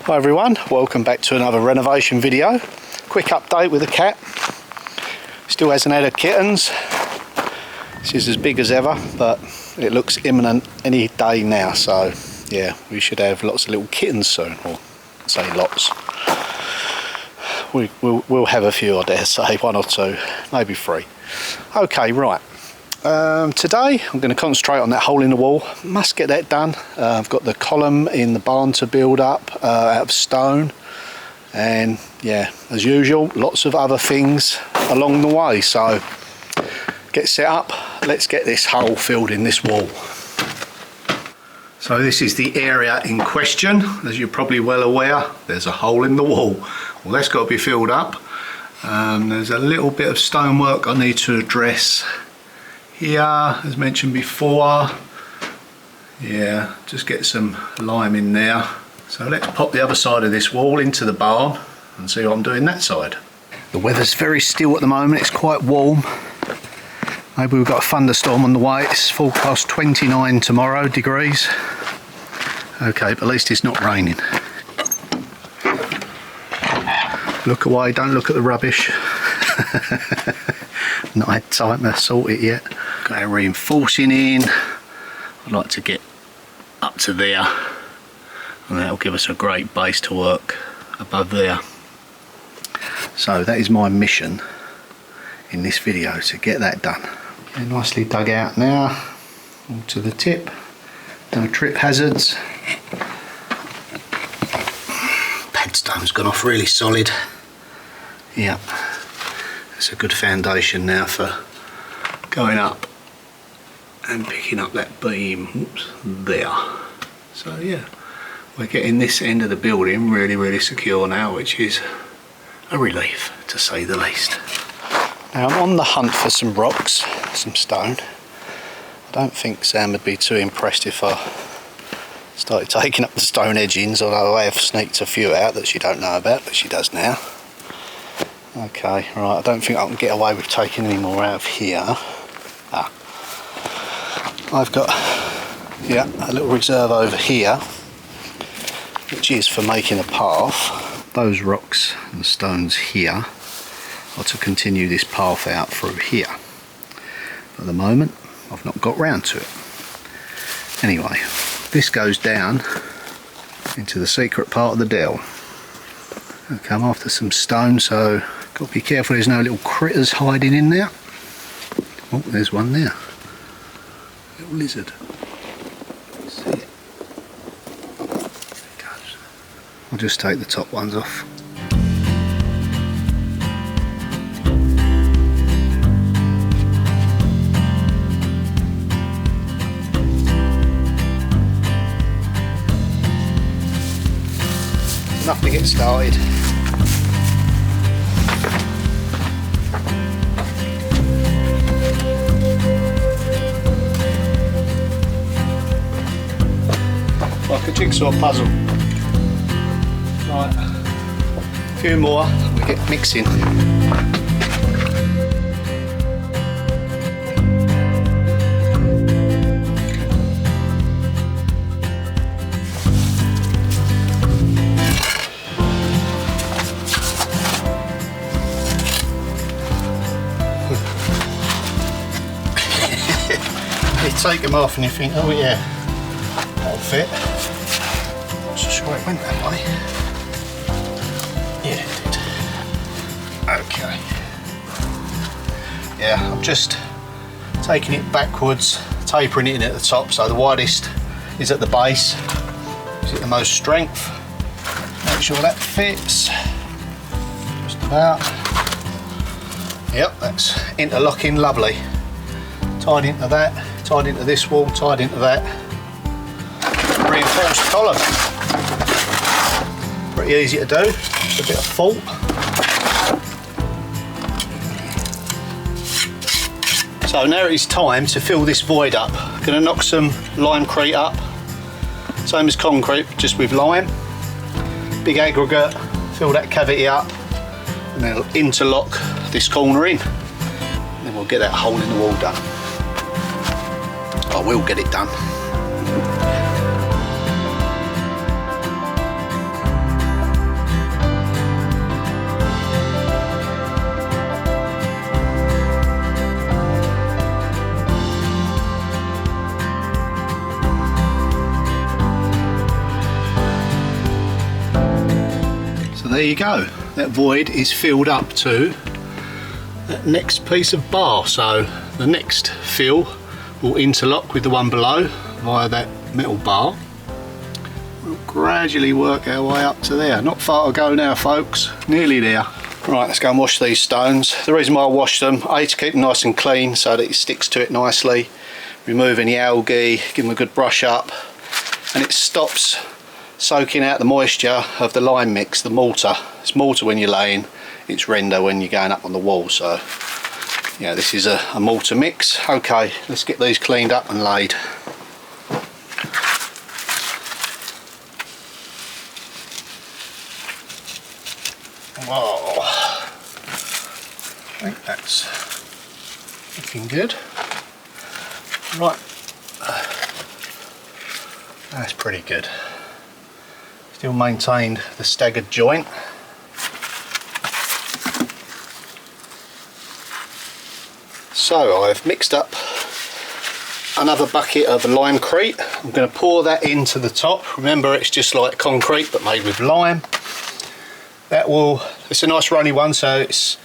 Hi everyone, welcome back to another renovation video. Quick update with the cat. Still hasn't had her kittens. This is as big as ever, but it looks imminent any day now, so yeah, we should have lots of little kittens soon, or say lots. We'll have a few, I dare say, one or two, maybe three. Okay, right. Today I'm going to concentrate on that hole in the wall. Must get that done. I've got the column in the barn to build up out of stone, and yeah, as usual, lots of other things along the way. So get set up, let's get this hole filled in this wall. So this is the area in question. As you're probably well aware, there's a hole in the wall. Well, that's got to be filled up. There's a little bit of stonework I need to address here, as mentioned before. Yeah, just get some lime in there. So let's pop the other side of this wall into the barn and see what I'm doing that side. The weather's very still at the moment, it's quite warm. Maybe we've got a thunderstorm on the way. It's forecast 29 tomorrow degrees. Okay, but at least it's not raining. Look away, don't look at the rubbish. Not had time to sort it yet. Got our reinforcing in. I'd like to get up to there, and that'll give us a great base to work above there. So that is my mission in this video, to get that done. Okay, nicely dug out now, all to the tip. No trip hazards. Padstone's gone off really solid. Yeah. It's a good foundation now for going up and picking up that beam there. So yeah, we're getting this end of the building really secure now, which is a relief to say the least. Now I'm on the hunt for some rocks, some stone. I don't think Sam would be too impressed if I started taking up the stone edgings, although I have sneaked a few out that she don't know about, but she does now. Okay, right, I don't think I can get away with taking any more out of here. I've got, yeah, a little reserve over here, which is for making a path. Those rocks and stones here are to continue this path out through here. But at the moment, I've not got round to it. Anyway, this goes down into the secret part of the dell. I'll come after some stone, so got to be careful there's no little critters hiding in there. Oh, there's one there. Little lizard. See it? There it goes. I'll just take the top ones off. Enough to get started. Like a jigsaw puzzle. Right, a few more, we get mixing. You take them off and you think, oh yeah, that'll fit. Not so sure it went that way. Yeah, it did. Okay. Yeah, I'm just taking it backwards, tapering it in at the top, so the widest is at the base. Gives it the most strength. Make sure that fits. Just about. Yep, that's interlocking lovely. Tied into that, tied into this wall, tied into that. Reinforced column. Pretty easy to do, just a bit of fault. So now it is time to fill this void up. Gonna knock some limecrete up, same as concrete, just with lime. Big aggregate, fill that cavity up, and then it'll interlock this corner in. And then we'll get that hole in the wall done. I will get it done. there you go. That void is filled up to that next piece of bar. So the next fill will interlock with the one below via that metal bar. We'll gradually work our way up to there. Not far to go now, folks. Nearly there. Right, let's go and wash these stones. The reason why I wash them, A, to keep them nice and clean so that it sticks to it nicely. Remove any algae, give them a good brush up, and it stops soaking out the moisture of the lime mix, the mortar. It's mortar when you're laying, it's render when you're going up on the wall. So yeah, this is a mortar mix. Okay, let's get these cleaned up and laid. Whoa, I think that's looking good. Right, that's pretty good. Still maintained the staggered joint. So I've mixed up another bucket of limecrete. I'm going to pour that into the top. Remember, it's just like concrete but made with lime. It's a nice runny one, so it's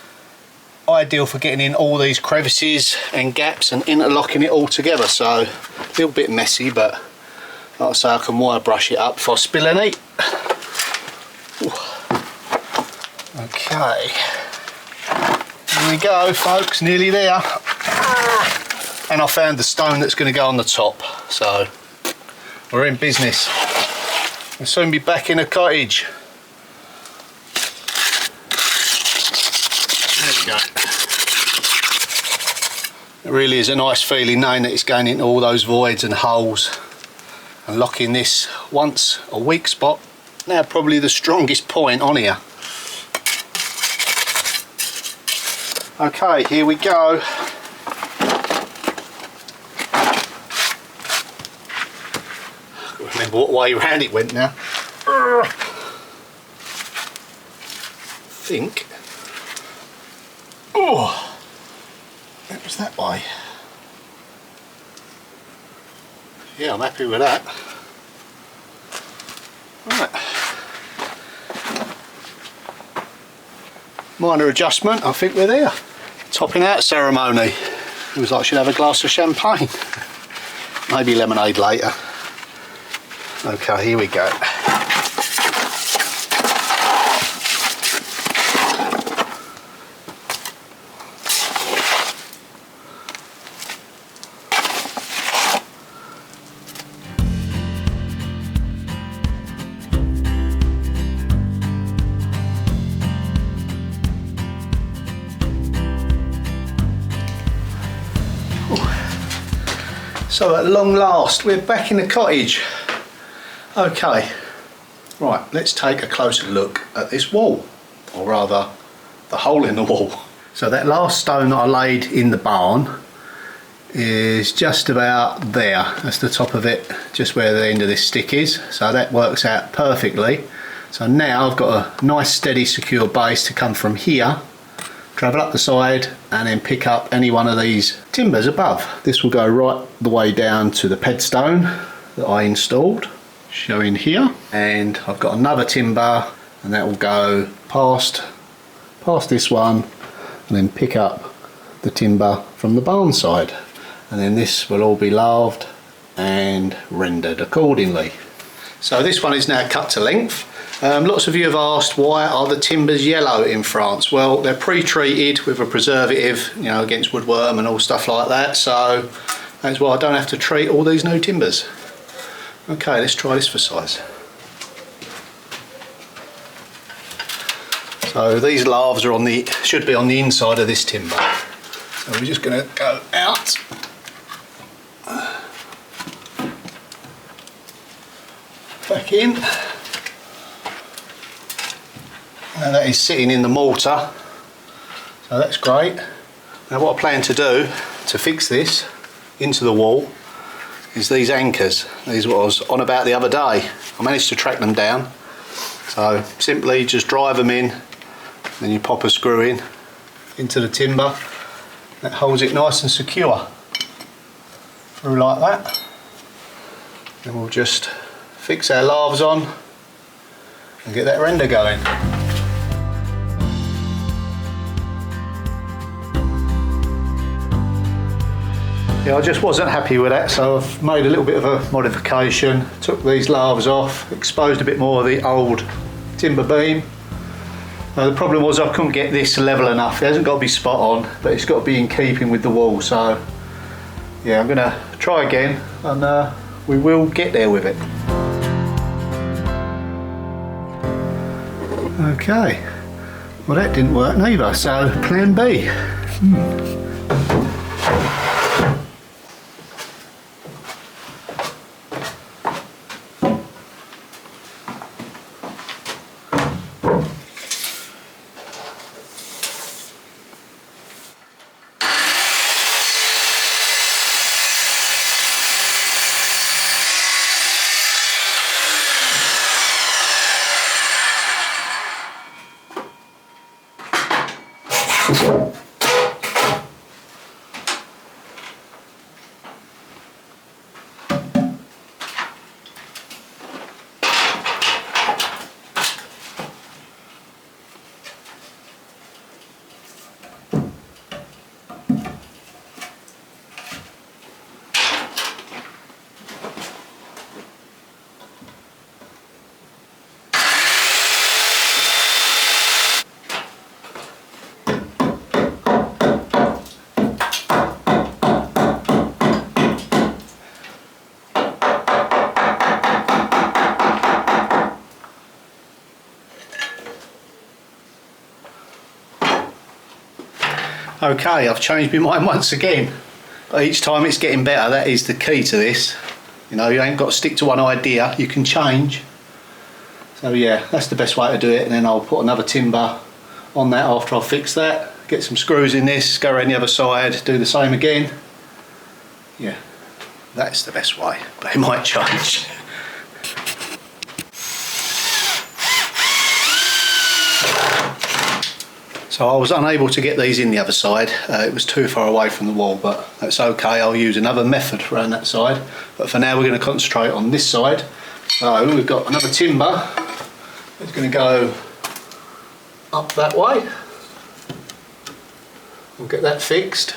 ideal for getting in all these crevices and gaps and interlocking it all together. So a little bit messy, but like I say, I can wire brush it up if I spill any. Okay, here we go, folks, nearly there. And I found the stone that's going to go on the top, so we're in business. We'll soon be back in a cottage. There we go. It really is a nice feeling knowing that it's going into all those voids and holes and locking this once a weak spot. Now probably the strongest point on here. Okay, here we go. Remember what way round it went now. I think. Oh, it was that way. Yeah, I'm happy with that. Right. Minor adjustment, I think we're there. Topping out ceremony. It was like I should have a glass of champagne. Maybe lemonade later. Okay, here we go. So at long last, we're back in the cottage. Okay, right, let's take a closer look at this wall, or rather, the hole in the wall. So that last stone that I laid in the barn is just about there. That's the top of it, just where the end of this stick is. So that works out perfectly. So now I've got a nice steady secure base to come from here, travel up the side and then pick up any one of these timbers above. This will go right the way down to the pedstone that I installed, showing here, and I've got another timber and that will go past this one and then pick up the timber from the barn side, and then this will all be laved and rendered accordingly. So this one is now cut to length. Lots of you have asked, why are the timbers yellow in France? Well, they're pre-treated with a preservative, you know, against woodworm and all stuff like that, so that's why I don't have to treat all these new timbers. Okay, let's try this for size. So these laths are should be on the inside of this timber. So we're just going to go out. Back in. Now that is sitting in the mortar, so that's great. Now what I plan to do to fix this into the wall is these anchors. These are what I was on about the other day. I managed to track them down. So simply just drive them in, then you pop a screw in into the timber. That holds it nice and secure through like that. Then we'll just fix our laths on and get that render going. Yeah, I just wasn't happy with that, so I've made a little bit of a modification. Took these lathes off, exposed a bit more of the old timber beam. The problem was I couldn't get this level enough. It hasn't got to be spot on, but it's got to be in keeping with the wall. So yeah, I'm going to try again, and we will get there with it. Okay, well that didn't work neither, so plan B. Okay, I've changed my mind once again, but each time it's getting better. That is the key to this. You know, you ain't got to stick to one idea, you can change. So yeah, that's the best way to do it, and then I'll put another timber on that after I've fixed that. Get some screws in this, go around the other side, do the same again. Yeah, that's the best way, but it might change. So I was unable to get these in the other side. It was too far away from the wall, but that's okay. I'll use another method around that side. But for now, we're going to concentrate on this side. So we've got another timber. It's going to go up that way. We'll get that fixed.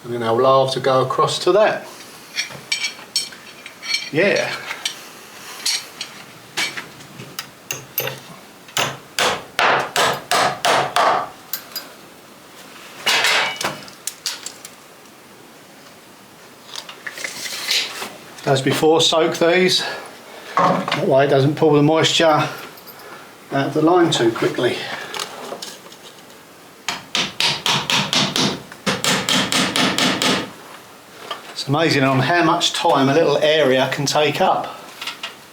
And then our lathe to go across to that. Yeah. As before, soak these, that way it doesn't pull the moisture out of the line too quickly. It's amazing on how much time a little area can take up,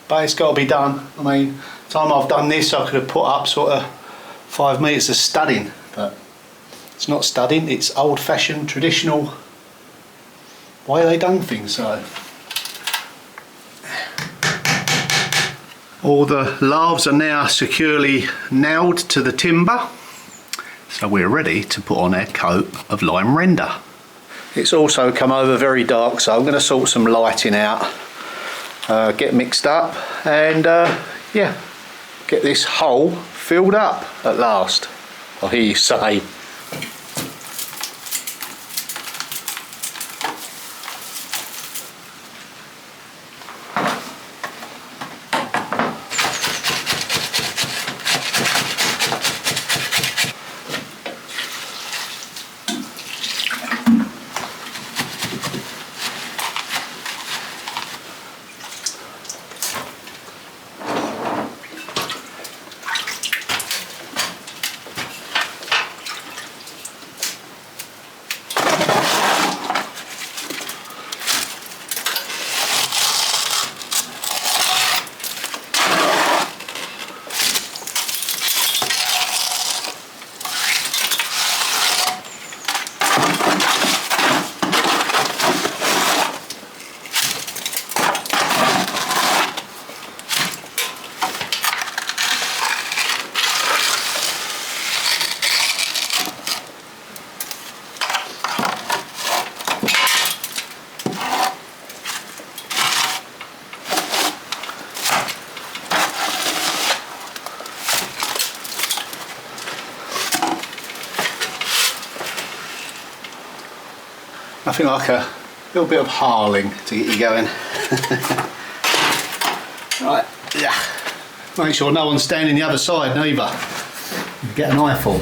but it's got to be done. I mean, the time I've done this I could have put up sort of 5 metres of studding, but it's not studding, it's old-fashioned traditional way they done things. So all the lathes are now securely nailed to the timber, so we're ready to put on our coat of lime render. It's also come over very dark, so I'm going to sort some lighting out, get mixed up, and yeah, get this hole filled up at last, I hear you say. Nothing like a little bit of harling to get you going. Right, yeah. Make sure no one's standing the other side neither. You get an eyeful.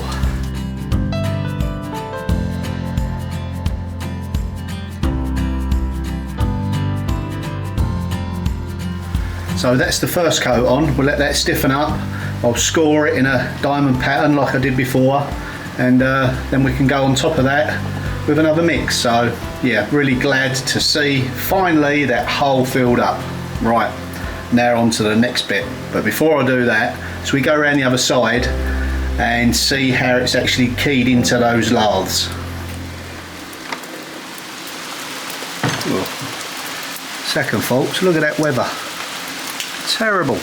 So that's the first coat on. We'll let that stiffen up. I'll score it in a diamond pattern like I did before, and then we can go on top of that with another mix. So yeah, really glad to see finally that hole filled up. Right, now on to the next bit. But before I do that, so we go around the other side and see how it's actually keyed into those lathes. Second faults, look at that weather. Terrible.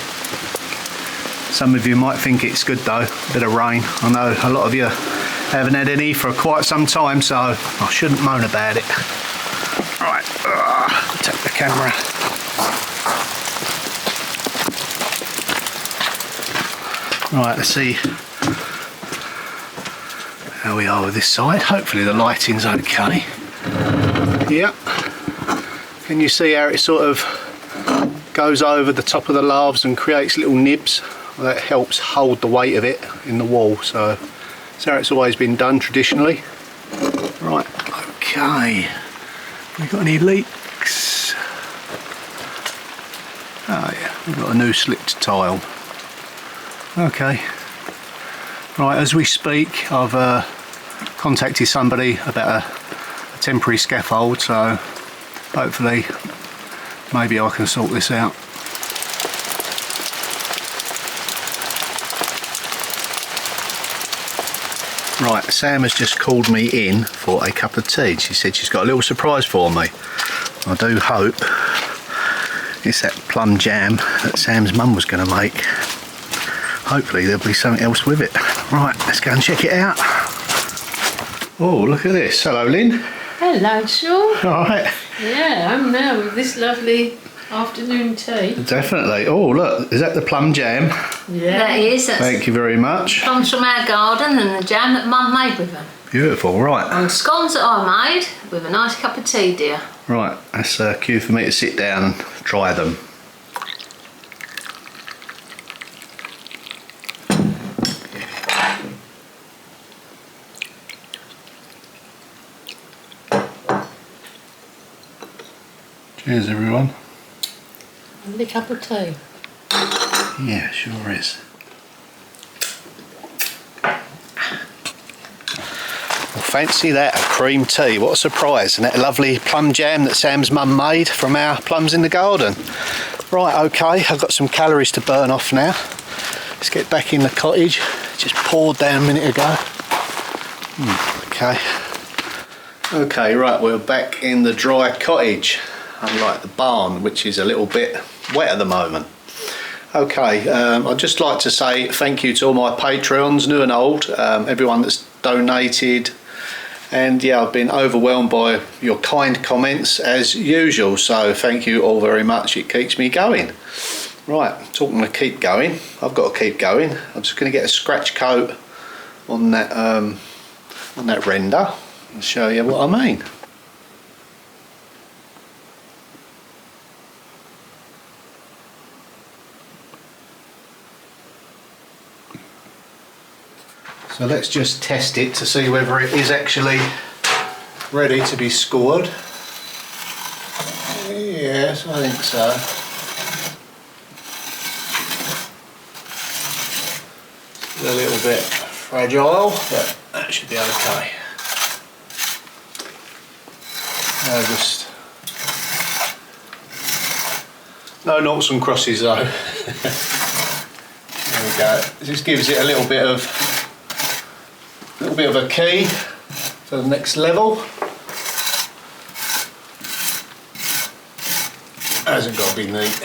Some of you might think it's good though, a bit of rain. I know a lot of you haven't had any for quite some time, so I shouldn't moan about it. Right, take the camera. Right, let's see how we are with this side. Hopefully the lighting's okay. Yep. Can you see how it sort of goes over the top of the lathes and creates little nibs? Well, that helps hold the weight of it in the wall, so that's how it's always been done traditionally. Right, okay. Have we got any leaks? Oh yeah, we've got a new slipped tile. Okay. Right, as we speak, I've contacted somebody about a temporary scaffold, so hopefully maybe I can sort this out. Right, Sam has just called me in for a cup of tea. She said she's got a little surprise for me. I do hope it's that plum jam that Sam's mum was going to make. Hopefully there'll be something else with it. Right, let's go and check it out. Oh, look at this. Hello, Lynn. Hello, Sean. All right. Yeah, I'm now with this lovely afternoon tea. Definitely. Oh, look, is that the plum jam? Yeah. That is. Thank you very much. Comes from our garden and the jam that Mum made with them. Beautiful, right. And scones that I made with a nice cup of tea, dear. Right, that's cue for me to sit down and try them. Cheers, everyone. Lovely cup of tea. Yeah, sure is. Well, fancy that, a cream tea. What a surprise. And that lovely plum jam that Sam's mum made from our plums in the garden. Right, okay, I've got some calories to burn off now. Let's get back in the cottage. Just poured down a minute ago. Okay. Okay, right, we're back in the dry cottage. Unlike the barn, which is a little bit wet at the moment. Okay, I'd just like to say thank you to all my Patreons, new and old, everyone that's donated, and yeah, I've been overwhelmed by your kind comments as usual, so thank you all very much. It keeps me going. Right, talking to keep going, I've got to keep going. I'm just going to get a scratch coat on that render and show you what I mean. So let's just test it to see whether it is actually ready to be scored. Yes, I think so. It's a little bit fragile, but that should be okay. No noughts and crosses though. There we go. This gives it a little bit of a key for the next level. Hasn't got to be neat.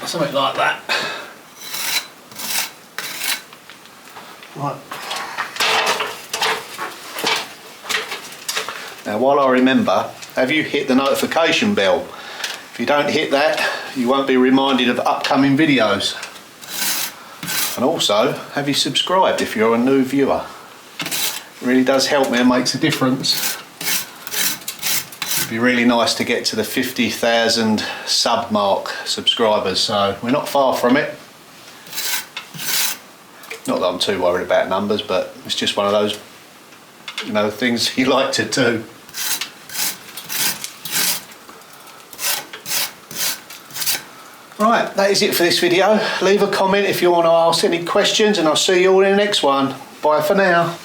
Something like that. Right. Now while I remember, have you hit the notification bell? If you don't hit that, you won't be reminded of upcoming videos. And also, have you subscribed if you're a new viewer? It really does help me and makes a difference. It'd be really nice to get to the 50,000 sub mark subscribers, so we're not far from it. Not that I'm too worried about numbers, but it's just one of those, you know, things you like to do. Right, that is it for this video. Leave a comment if you want to ask any questions, and I'll see you all in the next one. Bye for now.